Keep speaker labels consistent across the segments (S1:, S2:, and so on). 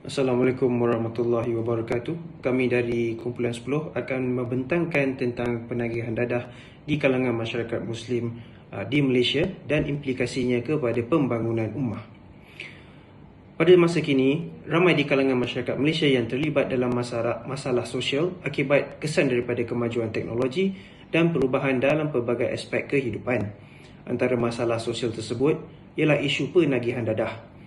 S1: Assalamualaikum warahmatullahi wabarakatuh. Kami dari Kumpulan 10 akan membentangkan tentang penagihan dadah di kalangan masyarakat Muslim di Malaysia dan implikasinya kepada pembangunan ummah. Pada masa kini, ramai di kalangan masyarakat Malaysia yang terlibat dalam masalah sosial akibat kesan daripada kemajuan teknologi dan perubahan dalam pelbagai aspek kehidupan. Antara masalah sosial tersebut ialah isu penagihan dadah.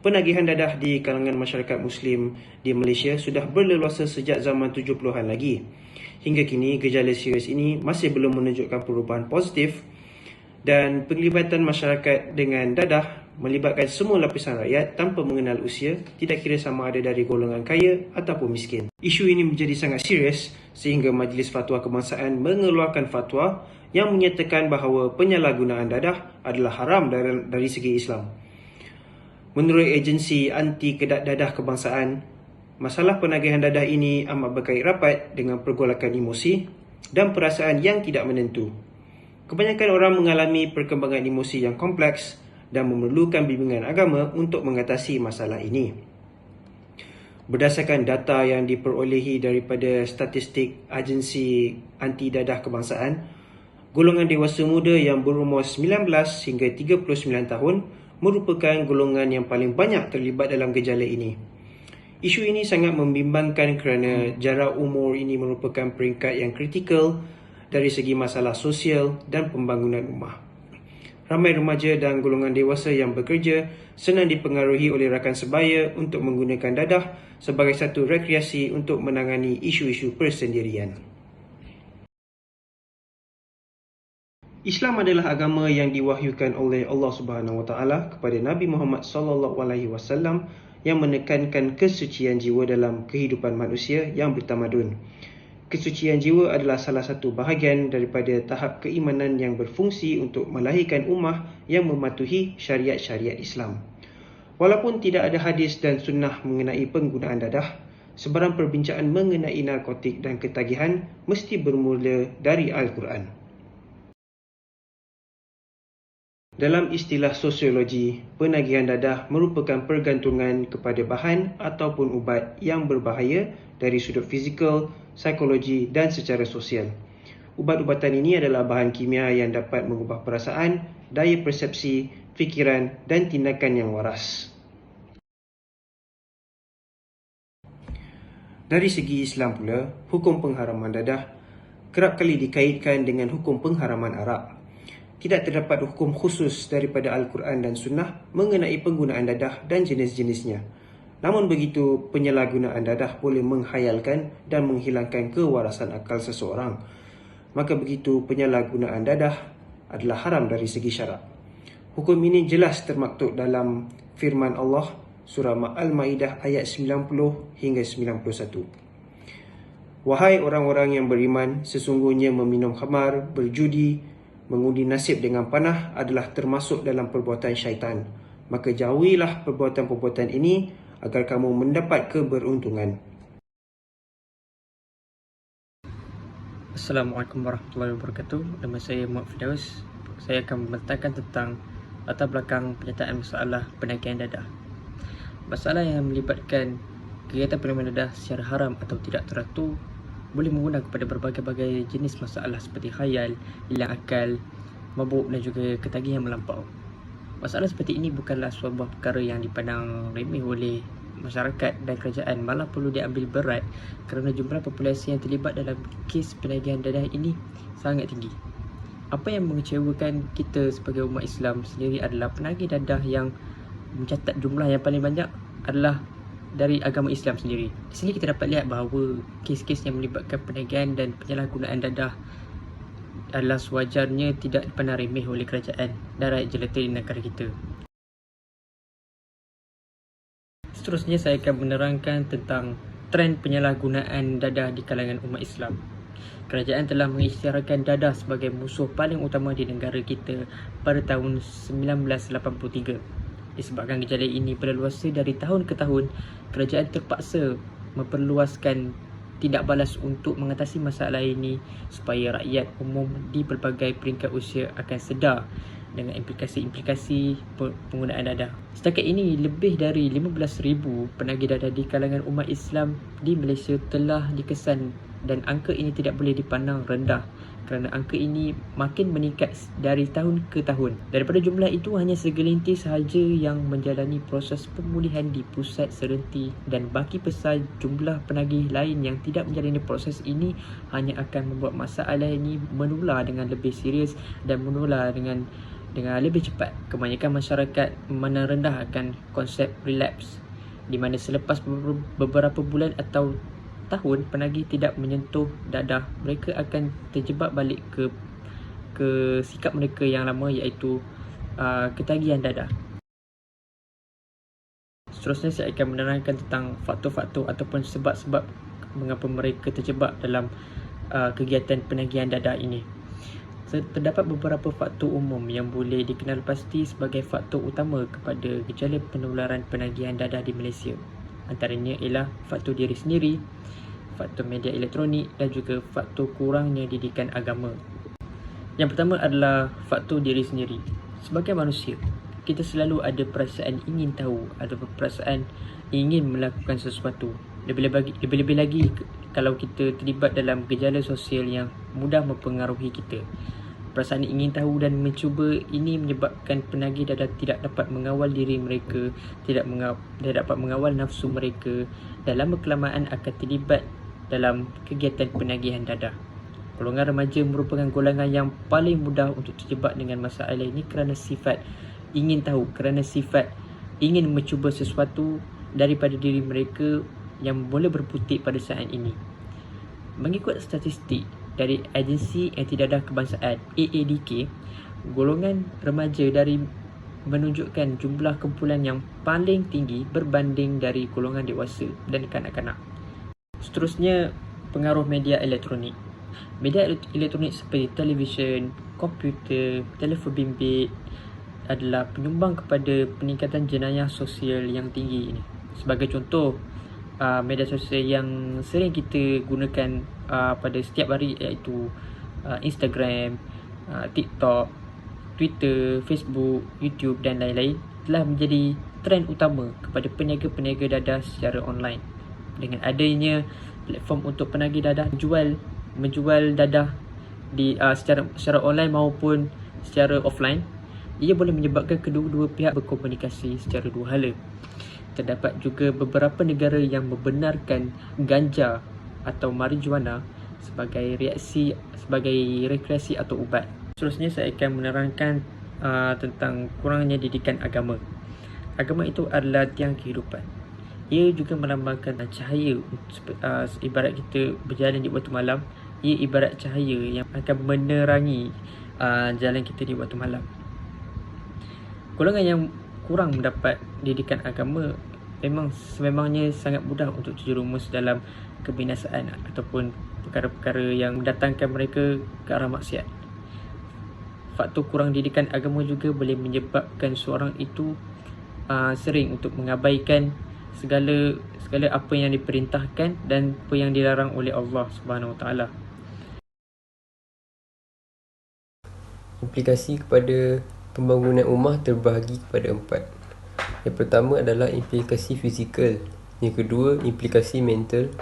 S1: Penagihan dadah di kalangan masyarakat Muslim di Malaysia sudah berleluasa sejak zaman 70-an lagi. Hingga kini, gejala serius ini masih belum menunjukkan perubahan positif dan penglibatan masyarakat dengan dadah melibatkan semua lapisan rakyat tanpa mengenal usia, tidak kira sama ada dari golongan kaya ataupun miskin. Isu ini menjadi sangat serius sehingga Majlis Fatwa Kebangsaan mengeluarkan fatwa yang menyatakan bahawa penyalahgunaan dadah adalah haram dari segi Islam. Menurut agensi anti kedat dadah kebangsaan, masalah penagihan dadah ini amat berkait rapat dengan pergolakan emosi dan perasaan yang tidak menentu. Kebanyakan orang mengalami perkembangan emosi yang kompleks dan memerlukan bimbingan agama untuk mengatasi masalah ini. Berdasarkan data yang diperolehi daripada statistik agensi anti dadah kebangsaan, golongan dewasa muda yang berumur 19 hingga 39 tahun merupakan golongan yang paling banyak terlibat dalam gejala ini. Isu ini sangat membimbangkan kerana jarak umur ini merupakan peringkat yang kritikal dari segi masalah sosial dan pembangunan ummah. Ramai remaja dan golongan dewasa yang bekerja senang dipengaruhi oleh rakan sebaya untuk menggunakan dadah sebagai satu rekreasi untuk menangani isu-isu persendirian. Islam adalah agama yang diwahyukan oleh Allah Subhanahu Wa Taala kepada Nabi Muhammad sallallahu alaihi wasallam yang menekankan kesucian jiwa dalam kehidupan manusia yang bertamadun. Kesucian jiwa adalah salah satu bahagian daripada tahap keimanan yang berfungsi untuk melahirkan ummah yang mematuhi syariat-syariat Islam. Walaupun tidak ada hadis dan sunnah mengenai penggunaan dadah, sebarang perbincangan mengenai narkotik dan ketagihan mesti bermula dari Al-Quran. Dalam istilah sosiologi, penagihan dadah merupakan pergantungan kepada bahan ataupun ubat yang berbahaya dari sudut fizikal, psikologi dan secara sosial. Ubat-ubatan ini adalah bahan kimia yang dapat mengubah perasaan, daya persepsi, fikiran dan tindakan yang waras. Dari segi Islam pula, hukum pengharaman dadah kerap kali dikaitkan dengan hukum pengharaman arak. Tidak terdapat hukum khusus daripada Al-Quran dan Sunnah mengenai penggunaan dadah dan jenis-jenisnya. Namun begitu, penyalahgunaan dadah boleh menghayalkan dan menghilangkan kewarasan akal seseorang. Maka begitu, penyalahgunaan dadah adalah haram dari segi syarak. Hukum ini jelas termaktub dalam firman Allah surah Al-Ma'idah ayat 90 hingga 91. Wahai orang-orang yang beriman, sesungguhnya meminum khamar, berjudi, mengundi nasib dengan panah adalah termasuk dalam perbuatan syaitan. Maka jauhilah perbuatan-perbuatan ini agar kamu mendapat keberuntungan.
S2: Assalamualaikum warahmatullahi wabarakatuh. Nama saya Muhammad Firdaus. Saya akan membentangkan tentang latar belakang penyataan masalah penagihan dadah. Masalah yang melibatkan kegiatan penerimaan dadah secara haram atau tidak teratur boleh mengundang kepada berbagai-bagai jenis masalah seperti khayal, hilang akal, mabuk dan juga ketagihan melampau. Masalah seperti ini bukanlah sebuah perkara yang dipandang remeh oleh masyarakat dan kerajaan, malah perlu diambil berat kerana jumlah populasi yang terlibat dalam kes penagihan dadah ini sangat tinggi. Apa yang mengecewakan kita sebagai umat Islam sendiri adalah penagih dadah yang mencatat jumlah yang paling banyak adalah dari agama Islam sendiri. Di sini kita dapat lihat bahawa kes-kes yang melibatkan penagihan dan penyalahgunaan dadah adalah sewajarnya tidak dipandang remeh oleh kerajaan dan rakyat jelata di negara kita. Seterusnya saya akan menerangkan tentang trend penyalahgunaan dadah di kalangan umat Islam. Kerajaan telah mengisytiharkan dadah sebagai musuh paling utama di negara kita pada tahun 1983. Disebabkan gejala ini berleluasa dari tahun ke tahun, kerajaan terpaksa memperluaskan tindak balas untuk mengatasi masalah ini supaya rakyat umum di pelbagai peringkat usia akan sedar dengan implikasi-implikasi penggunaan dadah. Setakat ini, lebih dari 15,000 penagih dadah di kalangan umat Islam di Malaysia telah dikesan, dan angka ini tidak boleh dipandang rendah kerana angka ini makin meningkat dari tahun ke tahun. Daripada jumlah itu, hanya segelintir sahaja yang menjalani proses pemulihan di pusat serenti, dan baki besar jumlah penagih lain yang tidak menjalani proses ini hanya akan membuat masalah ini menular dengan lebih serius dan menular dengan lebih cepat. Kebanyakan masyarakat memandang rendah akan konsep relapse, di mana selepas beberapa bulan atau tahun penagih tidak menyentuh dadah, mereka akan terjebak balik ke sikap mereka yang lama, iaitu ketagihan dadah. Seterusnya saya akan menerangkan tentang faktor-faktor ataupun sebab-sebab mengapa mereka terjebak dalam kegiatan penagihan dadah ini. Terdapat beberapa faktor umum yang boleh dikenal pasti sebagai faktor utama kepada gejala penularan penagihan dadah di Malaysia. Antaranya ialah faktor diri sendiri, faktor media elektronik dan juga faktor kurangnya didikan agama. Yang pertama adalah faktor diri sendiri. Sebagai manusia, kita selalu ada perasaan ingin tahu, ada perasaan ingin melakukan sesuatu. Lebih-lebih lagi kalau kita terlibat dalam gejala sosial yang mudah mempengaruhi kita. Perasaan ingin tahu dan mencuba ini menyebabkan penagih dadah tidak dapat mengawal diri mereka, tidak dapat mengawal nafsu mereka, dan lama kelamaan akan terlibat dalam kegiatan penagihan dadah. Golongan remaja merupakan golongan yang paling mudah untuk terjebak dengan masalah ini kerana sifat ingin tahu, kerana sifat ingin mencuba sesuatu daripada diri mereka yang mula berputik pada saat ini. Mengikut statistik dari Agensi Antidadah Kebangsaan AADK, golongan remaja menunjukkan jumlah kumpulan yang paling tinggi berbanding dari golongan dewasa dan kanak-kanak. Seterusnya, pengaruh media elektronik. Media elektronik seperti televisyen, komputer, telefon bimbit adalah penyumbang kepada peningkatan jenayah sosial yang tinggi ini. Sebagai contoh, media sosial yang sering kita gunakan pada setiap hari iaitu Instagram, TikTok, Twitter, Facebook, YouTube dan lain-lain telah menjadi trend utama kepada peniaga-peniaga dadah secara online. Dengan adanya platform untuk penagih dadah menjual dadah di secara online maupun secara offline, ia boleh menyebabkan kedua-dua pihak berkomunikasi secara dua hala. Terdapat juga beberapa negara yang membenarkan ganja atau marijuana sebagai rekreasi atau ubat. Seterusnya saya akan menerangkan tentang kurangnya didikan agama. Agama itu adalah tiang kehidupan. Ia juga melambangkan cahaya. Ibarat kita berjalan di waktu malam, ia ibarat cahaya yang akan menerangi jalan kita di waktu malam. Golongan yang kurang mendapat didikan agama sememangnya sangat mudah untuk terjerumus dalam kebinasaan ataupun perkara-perkara yang mendatangkan mereka ke arah maksiat. Faktor kurang didikan agama juga boleh menyebabkan seorang itu sering untuk mengabaikan segala apa yang diperintahkan dan apa yang dilarang oleh Allah Subhanahu Wa Taala.
S3: Implikasi kepada pembangunan rumah terbahagi kepada 4. Yang pertama adalah implikasi fizikal, yang kedua implikasi mental,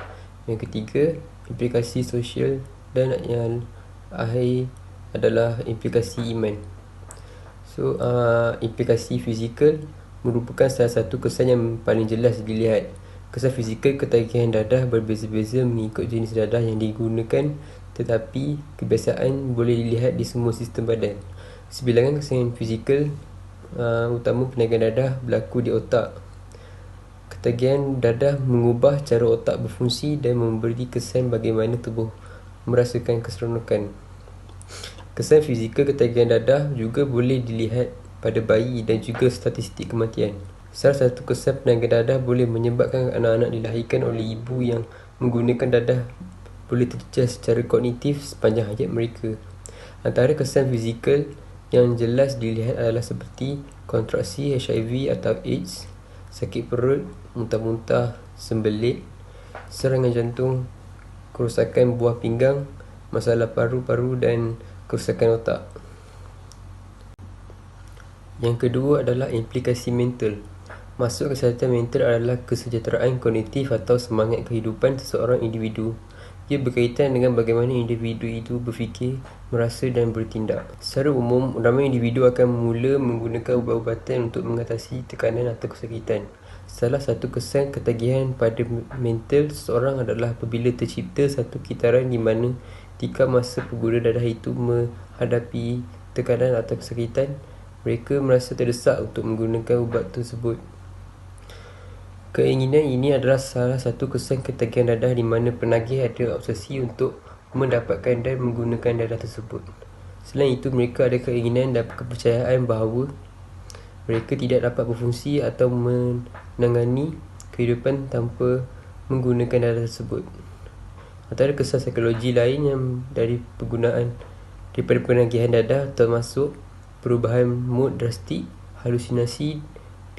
S3: yang ketiga implikasi sosial, dan yang akhir adalah implikasi iman. So, implikasi fizikal merupakan salah satu kesan yang paling jelas dilihat. Kesan fizikal ketagihan dadah berbeza-beza mengikut jenis dadah yang digunakan, tetapi kebiasaan boleh dilihat di semua sistem badan. Sebilangan kesan fizikal utama penagihan dadah berlaku di otak. Ketagihan dadah mengubah cara otak berfungsi dan memberi kesan bagaimana tubuh merasakan keseronokan. Kesan fizikal ketagihan dadah juga boleh dilihat pada bayi dan juga statistik kematian. Salah satu kesan penagihan dadah boleh menyebabkan anak-anak dilahirkan oleh ibu yang menggunakan dadah boleh tercecah secara kognitif sepanjang hayat mereka. Antara kesan fizikal yang jelas dilihat adalah seperti kontraksi HIV atau AIDS, sakit perut, muntah-muntah, sembelit, serangan jantung, kerosakan buah pinggang, masalah paru-paru dan kerosakan otak. Yang kedua adalah implikasi mental. Maksud kesihatan mental adalah kesejahteraan kognitif atau semangat kehidupan seseorang individu. Ia berkaitan dengan bagaimana individu itu berfikir, merasa dan bertindak. Secara umum, ramai individu akan mula menggunakan ubat-ubatan untuk mengatasi tekanan atau kesakitan. Salah satu kesan ketagihan pada mental seseorang adalah apabila tercipta satu kitaran di mana ketika masa pengguna dadah itu menghadapi tekanan atau kesakitan, mereka merasa terdesak untuk menggunakan ubat tersebut. Keinginan ini adalah salah satu kesan ketagihan dadah di mana penagih ada obsesi untuk mendapatkan dan menggunakan dadah tersebut. Selain itu, mereka ada keinginan dan kepercayaan bahawa mereka tidak dapat berfungsi atau menangani kehidupan tanpa menggunakan dadah tersebut. Antara kesan psikologi lain yang dari penggunaan daripada penagihan dadah termasuk perubahan mood drastik, halusinasi,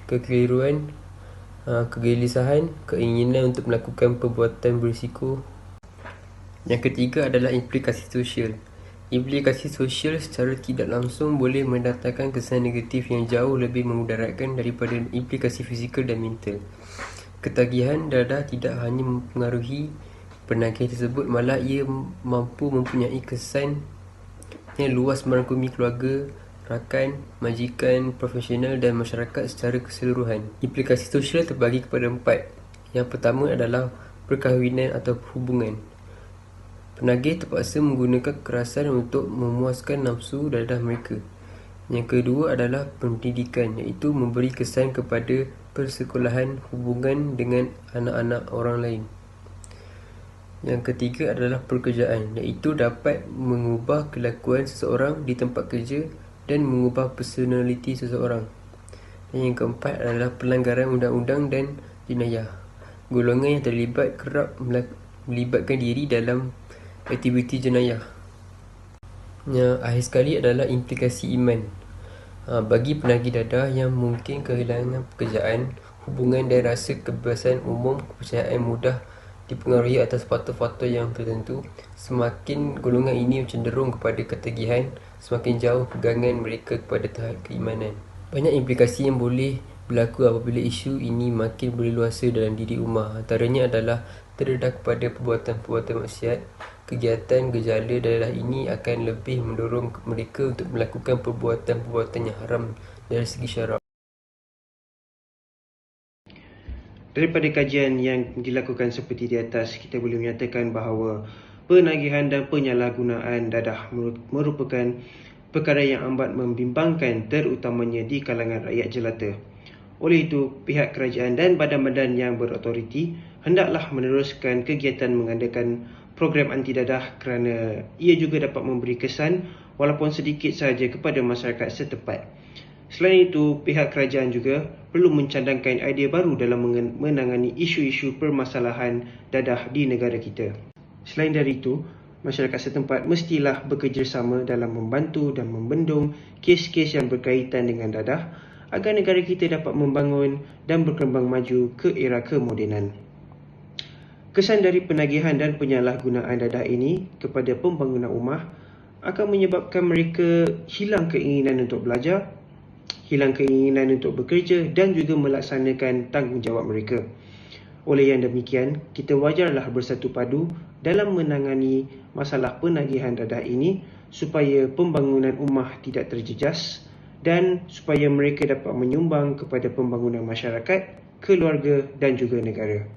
S3: kekeliruan, kegelisahan, keinginan untuk melakukan perbuatan berisiko. Yang ketiga adalah implikasi sosial. Implikasi sosial secara tidak langsung boleh mendatangkan kesan negatif yang jauh lebih memudaratkan daripada implikasi fizikal dan mental. Ketagihan dadah tidak hanya mempengaruhi penagih tersebut, malah ia mampu mempunyai kesan yang luas merangkumi keluarga, rakan, majikan, profesional dan masyarakat secara keseluruhan. Implikasi sosial terbagi kepada 4. Yang pertama adalah perkahwinan atau hubungan. Penagih terpaksa menggunakan kekerasan untuk memuaskan nafsu dadah mereka. Yang kedua adalah pendidikan, iaitu memberi kesan kepada persekolahan hubungan dengan anak-anak orang lain. Yang ketiga adalah pekerjaan, iaitu dapat mengubah kelakuan seseorang di tempat kerja dan mengubah personaliti seseorang. Dan yang keempat adalah pelanggaran undang-undang dan jenayah. Golongan yang terlibat kerap melibatkan diri dalam aktiviti jenayah. Yang akhir sekali adalah implikasi iman. Bagi penagih dadah yang mungkin kehilangan pekerjaan, hubungan dan rasa kebebasan umum, kepercayaan mudah dipengaruhi atas faktor-faktor yang tertentu, semakin golongan ini cenderung kepada ketagihan, semakin jauh pegangan mereka kepada tahap keimanan. Banyak implikasi yang boleh berlaku apabila isu ini makin berleluasa dalam diri ummah. Antaranya adalah terdedah kepada perbuatan-perbuatan maksiat. Kegiatan gejala dadah ini akan lebih mendorong mereka untuk melakukan perbuatan-perbuatan yang haram dari segi syarak.
S1: Daripada kajian yang dilakukan seperti di atas, kita boleh menyatakan bahawa penagihan dan penyalahgunaan dadah merupakan perkara yang amat membimbangkan, terutamanya di kalangan rakyat jelata. Oleh itu, pihak kerajaan dan badan-badan yang berautoriti hendaklah meneruskan kegiatan mengadakan program anti dadah kerana ia juga dapat memberi kesan walaupun sedikit sahaja kepada masyarakat setempat. Selain itu, pihak kerajaan juga perlu mencadangkan idea baru dalam menangani isu-isu permasalahan dadah di negara kita. Selain dari itu, masyarakat setempat mestilah bekerjasama dalam membantu dan membendung kes-kes yang berkaitan dengan dadah agar negara kita dapat membangun dan berkembang maju ke era kemodenan. Kesan dari penagihan dan penyalahgunaan dadah ini kepada pembangunan ummah akan menyebabkan mereka hilang keinginan untuk belajar, hilang keinginan untuk bekerja dan juga melaksanakan tanggungjawab mereka. Oleh yang demikian, kita wajarlah bersatu padu dalam menangani masalah penagihan dadah ini supaya pembangunan ummah tidak terjejas dan supaya mereka dapat menyumbang kepada pembangunan masyarakat, keluarga dan juga negara.